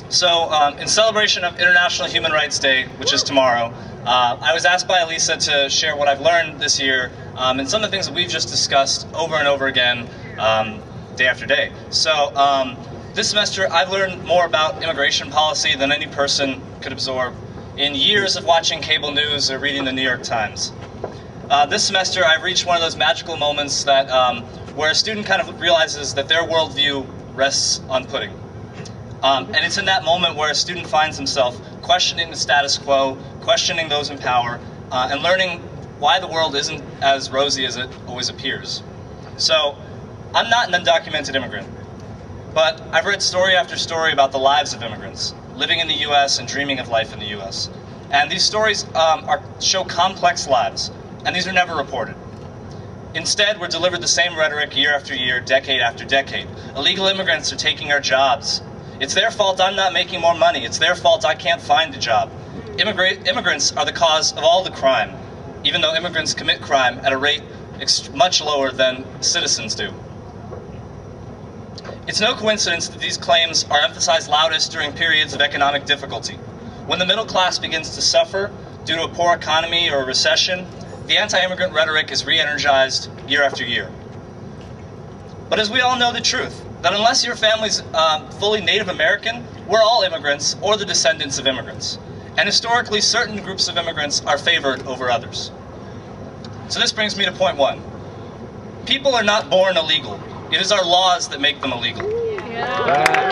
So, in celebration of International Human Rights Day, which is tomorrow, I was asked by Elisa to share what I've learned this year and some of the things that we've just discussed over and over again, day after day. So, this semester I've learned more about immigration policy than any person could absorb in years of watching cable news or reading the New York Times. This semester I've reached one of those magical moments that where a student kind of realizes that their worldview rests on pudding. And it's in that moment where a student finds himself questioning the status quo, questioning those in power, and learning why the world isn't as rosy as it always appears. So, I'm not an undocumented immigrant, but I've read story after story about the lives of immigrants, living in the US and dreaming of life in the US. And these stories show complex lives, and these are never reported. Instead, we're delivered the same rhetoric year after year, decade after decade. Illegal immigrants are taking our jobs. It's their fault I'm not making more money. It's their fault I can't find a job. Immigrants are the cause of all the crime, even though immigrants commit crime at a rate much lower than citizens do. It's no coincidence that these claims are emphasized loudest during periods of economic difficulty. When the middle class begins to suffer due to a poor economy or a recession, the anti-immigrant rhetoric is re-energized year after year. But as we all know the truth, that unless your family's fully Native American, we're all immigrants or the descendants of immigrants. And historically, certain groups of immigrants are favored over others. So this brings me to point one. People are not born illegal. It is our laws that make them illegal. Yeah.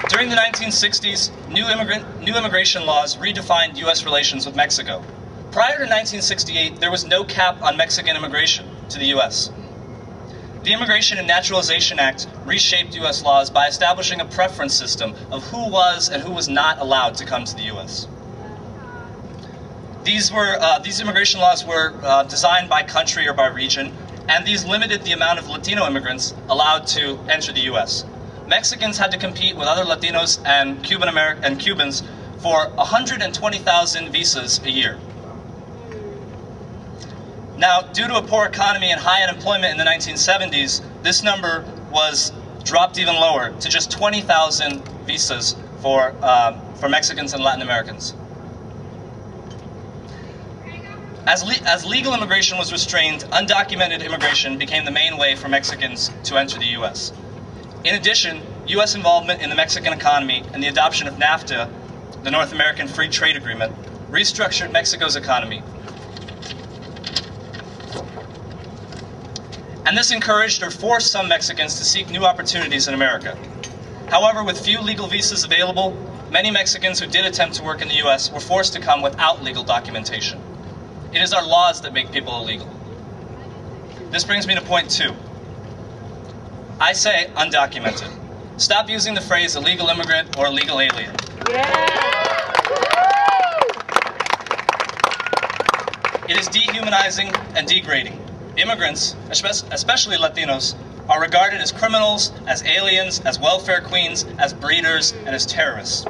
During the 1960s, new immigration laws redefined U.S. relations with Mexico. Prior to 1968, there was no cap on Mexican immigration to the U.S. The Immigration and Naturalization Act reshaped U.S. laws by establishing a preference system of who was and who was not allowed to come to the U.S. These immigration laws were designed by country or by region, and these limited the amount of Latino immigrants allowed to enter the U.S. Mexicans had to compete with other Latinos and Cubans for 120,000 visas a year. Now, due to a poor economy and high unemployment in the 1970s, this number was dropped even lower to just 20,000 visas for Mexicans and Latin Americans. As legal immigration was restrained, undocumented immigration became the main way for Mexicans to enter the U.S. In addition, U.S. involvement in the Mexican economy and the adoption of NAFTA, the North American Free Trade Agreement, restructured Mexico's economy. And this encouraged or forced some Mexicans to seek new opportunities in America. However, with few legal visas available, many Mexicans who did attempt to work in the U.S. were forced to come without legal documentation. It is our laws that make people illegal. This brings me to point two. I say undocumented. Stop using the phrase illegal immigrant or illegal alien. Yeah. It is dehumanizing and degrading. Immigrants, especially Latinos, are regarded as criminals, as aliens, as welfare queens, as breeders, and as terrorists.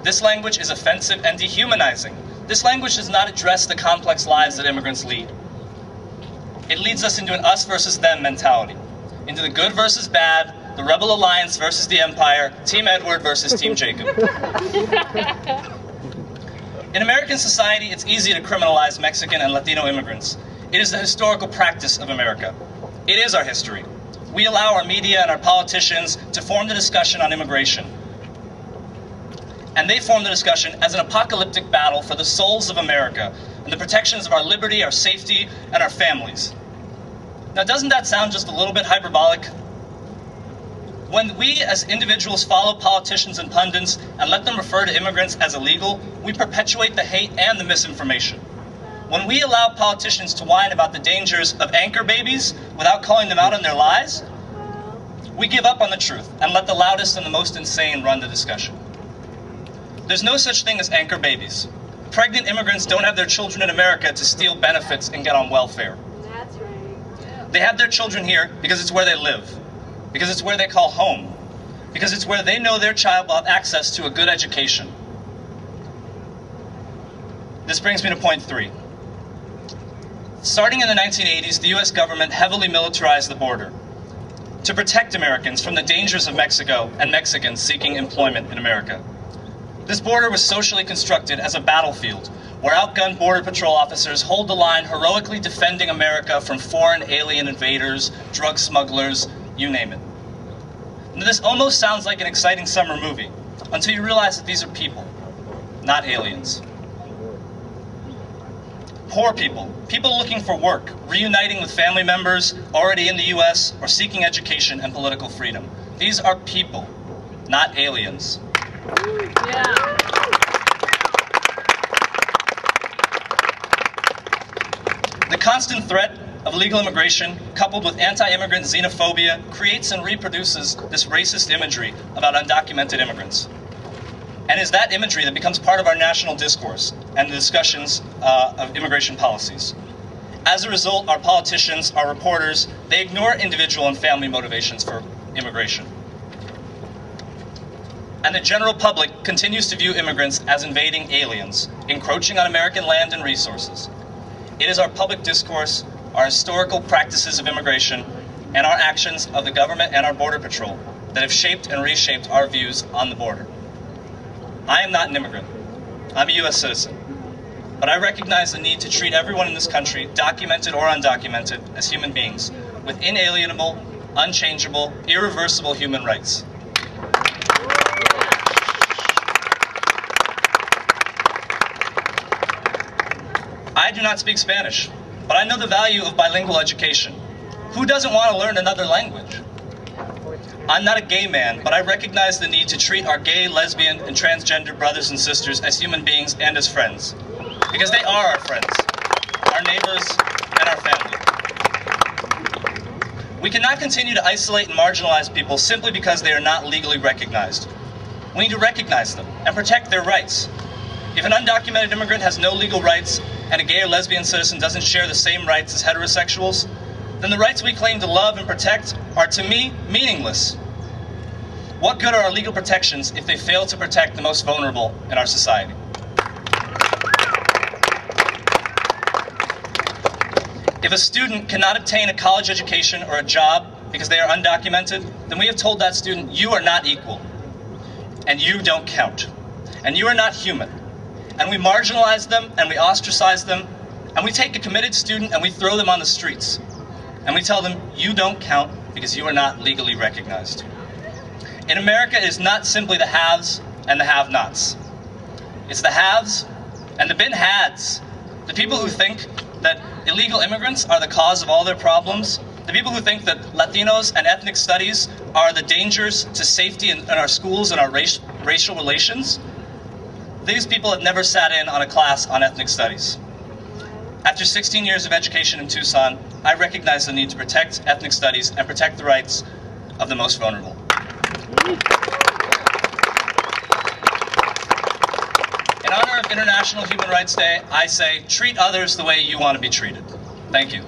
This language is offensive and dehumanizing. This language does not address the complex lives that immigrants lead. It leads us into an us versus them mentality, into the good versus bad, the Rebel Alliance versus the Empire, Team Edward versus Team Jacob. In American society, it's easy to criminalize Mexican and Latino immigrants. It is the historical practice of America. It is our history. We allow our media and our politicians to form the discussion on immigration. And they form the discussion as an apocalyptic battle for the souls of America and the protections of our liberty, our safety, and our families. Now, doesn't that sound just a little bit hyperbolic? When we as individuals follow politicians and pundits and let them refer to immigrants as illegal, we perpetuate the hate and the misinformation. When we allow politicians to whine about the dangers of anchor babies without calling them out on their lies, we give up on the truth and let the loudest and the most insane run the discussion. There's no such thing as anchor babies. Pregnant immigrants don't have their children in America to steal benefits and get on welfare. That's right. They have their children here because it's where they live, because it's where they call home, because it's where they know their child will have access to a good education. This brings me to point three. Starting in the 1980s, the US government heavily militarized the border to protect Americans from the dangers of Mexico and Mexicans seeking employment in America. This border was socially constructed as a battlefield where outgunned Border Patrol officers hold the line, heroically defending America from foreign alien invaders, drug smugglers, you name it. Now, this almost sounds like an exciting summer movie until you realize that these are people, not aliens. Poor people, people looking for work, reuniting with family members already in the US, or seeking education and political freedom. These are people, not aliens. Yeah. The constant threat of illegal immigration, coupled with anti-immigrant xenophobia, creates and reproduces this racist imagery about undocumented immigrants. And is that imagery that becomes part of our national discourse and the discussions of immigration policies. As a result, our politicians, our reporters, they ignore individual and family motivations for immigration. And the general public continues to view immigrants as invading aliens, encroaching on American land and resources. It is our public discourse, our historical practices of immigration, and our actions of the government and our Border Patrol that have shaped and reshaped our views on the border. I am not an immigrant. I'm a US citizen. But I recognize the need to treat everyone in this country, documented or undocumented, as human beings with inalienable, unchangeable, irreversible human rights. I do not speak Spanish, but I know the value of bilingual education. Who doesn't want to learn another language? I'm not a gay man, but I recognize the need to treat our gay, lesbian, and transgender brothers and sisters as human beings and as friends. Because they are our friends, our neighbors, and our family. We cannot continue to isolate and marginalize people simply because they are not legally recognized. We need to recognize them and protect their rights. If an undocumented immigrant has no legal rights and a gay or lesbian citizen doesn't share the same rights as heterosexuals, then the rights we claim to love and protect are, to me, meaningless. What good are our legal protections if they fail to protect the most vulnerable in our society? If a student cannot obtain a college education or a job because they are undocumented, then we have told that student, you are not equal, and you don't count, and you are not human. And we marginalize them, and we ostracize them, and we take a committed student and we throw them on the streets. And we tell them, you don't count because you are not legally recognized. In America, it is not simply the haves and the have-nots. It's the haves and the bin-hads. The people who think that illegal immigrants are the cause of all their problems. The people who think that Latinos and ethnic studies are the dangers to safety in our schools and our racial relations. These people have never sat in on a class on ethnic studies. After 16 years of education in Tucson, I recognize the need to protect ethnic studies and protect the rights of the most vulnerable. In honor of International Human Rights Day, I say, treat others the way you want to be treated. Thank you.